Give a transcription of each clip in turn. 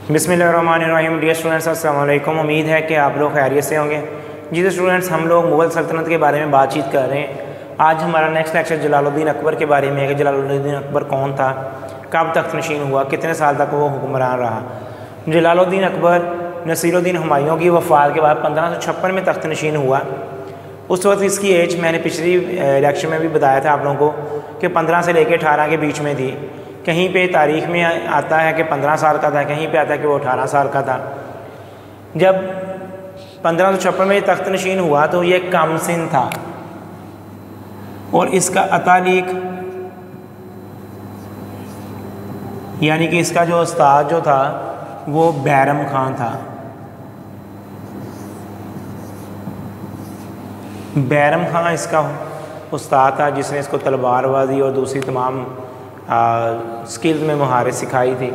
बिस्मिल्लाहिर्रहमानिर्रहीम। Dear students, अस्सलाम वालेकुम। उम्मीद है कि आप लोग खैरियत से होंगे। जी स्टूडेंट्स, हम लोग मुग़ल सल्तनत के बारे में बातचीत कर रहे हैं। आज हमारा नेक्स्ट लेक्चर जलालुद्दीन अकबर के बारे में है कि जलालुद्दीन अकबर कौन था, कब तख्त नशीन हुआ, कितने साल तक वो हुक्मरान रहा। जलालुद्दीन अकबर नसीरुद्दीन हुमायूं की वफ़ात के बाद 1556 में तख्त नशीन हुआ। उस वक्त इसकी एज मैंने पिछली लेक्चर में भी बताया था आप लोगों को कि 15 से लेकर 18 के बीच में थी। कहीं पे तारीख़ में आता है कि 15 साल का था, कहीं पे आता है कि वो 18 साल का था। जब 1556 में तख्त नशीन हुआ तो ये कम सिन था और इसका अतालिक यानी कि इसका जो उस्ताद जो था वो बैरम खान था। बैरम खान इसका उस्ताद था जिसने इसको तलवारबाजी और दूसरी तमाम स्किल्स में महारत सिखाई थी।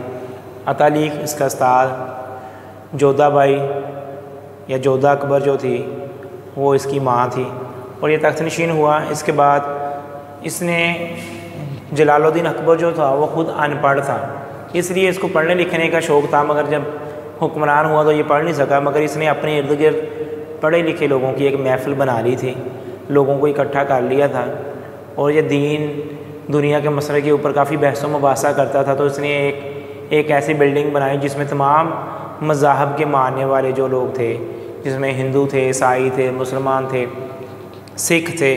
अतालिक इसका उस्ताद, जोधा बाई या जोधा अकबर जो थी वो इसकी माँ थी और ये तख्त नशीन हुआ। इसके बाद इसने जलालुद्दीन अकबर जो था वो ख़ुद अनपढ़ था, इसलिए इसको पढ़ने लिखने का शौक़ था, मगर जब हुक्मरान हुआ तो ये पढ़ नहीं सका। मगर इसने अपने इर्द गिर्द पढ़े लिखे लोगों की एक महफ़िल बना ली थी, लोगों को इकट्ठा कर लिया था और ये दीन दुनिया के मसले के ऊपर काफ़ी बहस व मुबासा करता था। तो इसने एक ऐसी बिल्डिंग बनाई जिसमें तमाम मज़ाहब के मानने वाले जो लोग थे, जिसमें हिंदू थे, ईसाई थे, मुसलमान थे, सिख थे,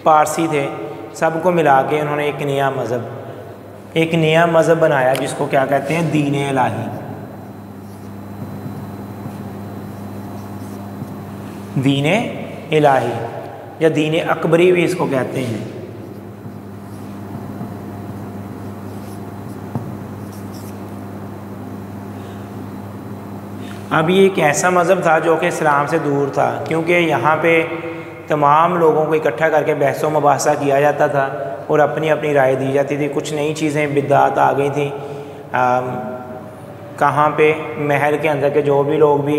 पारसी थे, सबको मिला के उन्होंने एक नया मज़हब बनाया जिसको क्या कहते हैं, दीन इलाही। दीन इलाही या दीन अकबरी भी इसको कहते हैं। अब ये एक ऐसा मज़हब था जो कि इस्लाम से दूर था, क्योंकि यहाँ पे तमाम लोगों को इकट्ठा करके बहस व मुबासा किया जाता था और अपनी अपनी राय दी जाती थी। कुछ नई चीज़ें बिदअत आ गई थी। कहाँ पे महल के अंदर के जो भी लोग भी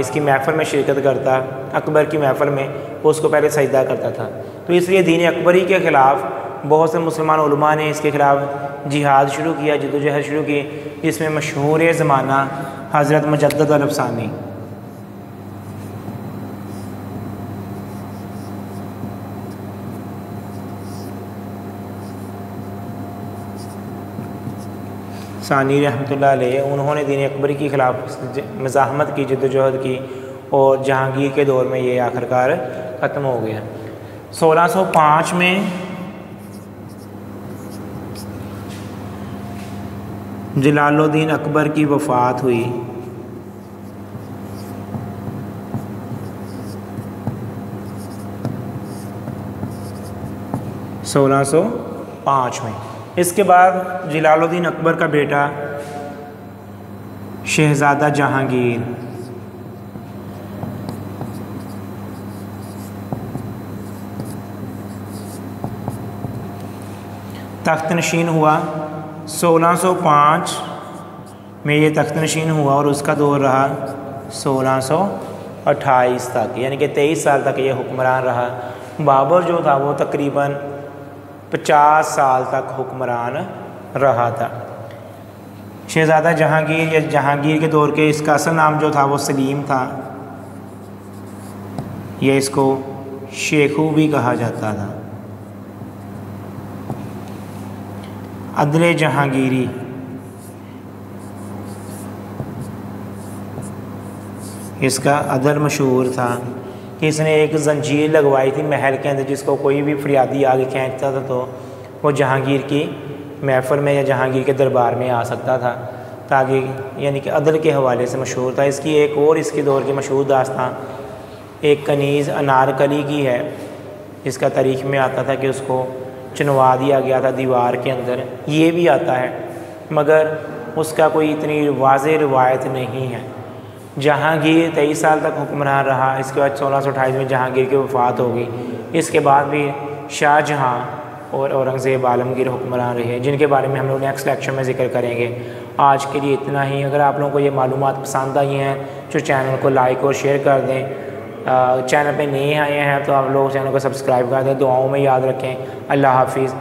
इसकी महफ़िल में शिरकत करता, अकबर की महफ़िल में, वो उसको पहले सजदा करता था। तो इसलिए दीन अकबरी के ख़िलाफ़ बहुत से मुसलमान उलमा ने इसके ख़िलाफ़ जिहाद शुरू किया, जद्दोजहद शुरू की, जिसमें मशहूर ज़माना हज़रत मुजद्दिद अल-अफ़सानी। सानी रहमतुल्लाह अलैह, उन्होंने दीन अकबरी के ख़िलाफ़ मज़ाहमत की, जद्दोजहद की और जहांगीर के दौर में ये आखिरकार ख़त्म हो गया। 1605 में जलालुद्दीन अकबर की वफ़ात हुई। में इसके बाद जलालुद्दीन अकबर का बेटा शहज़ादा जहांगीर तख्त नशीन हुआ। 1605 में ये तख्त नशीन हुआ और उसका दौर रहा 1628 तक, यानी कि 23 साल तक ये हुक्मरान रहा। बाबर जो था वो तकरीबन 50 साल तक हुक्मरान रहा था। शहज़ादा जहांगीर या जहांगीर के दौर के, इसका असल नाम जो था वो सलीम था, ये इसको शेखू भी कहा जाता था। अदले जहांगीरी, इसका अदल मशहूर था कि इसने एक जंजीर लगवाई थी महल के अंदर, जिसको कोई भी फरियादी आगे खींचता था तो वो जहांगीर की महफ़िल में या जहांगीर के दरबार में आ सकता था, ताकि यानी कि अदल के हवाले से मशहूर था। इसकी एक और इसके दौर की मशहूर दास्तान एक कनीज़ अनारकली की है। इसका तारीख़ में आता था कि उसको चुनवा दिया गया था दीवार के अंदर, ये भी आता है, मगर उसका कोई इतनी वाज़ेह रिवायत नहीं है। जहांगीर 23 साल तक हुक्मरान रहा। इसके बाद 1628 में जहांगीर की वफ़ात हो गई। इसके बाद भी शाहजहाँ और औरंगज़ेब आलमगीर हुक्मरान रहे, जिनके बारे में हम लोग नेक्स्ट लेक्चर में ज़िक्र करेंगे। आज के लिए इतना ही। अगर आप लोगों को ये मालूमात पसंद आई हैं तो चैनल को लाइक और शेयर कर दें। चैनल पे नए आए हैं तो आप लोग चैनल को सब्सक्राइब कर दें। दुआओं में याद रखें। अल्लाह हाफिज़।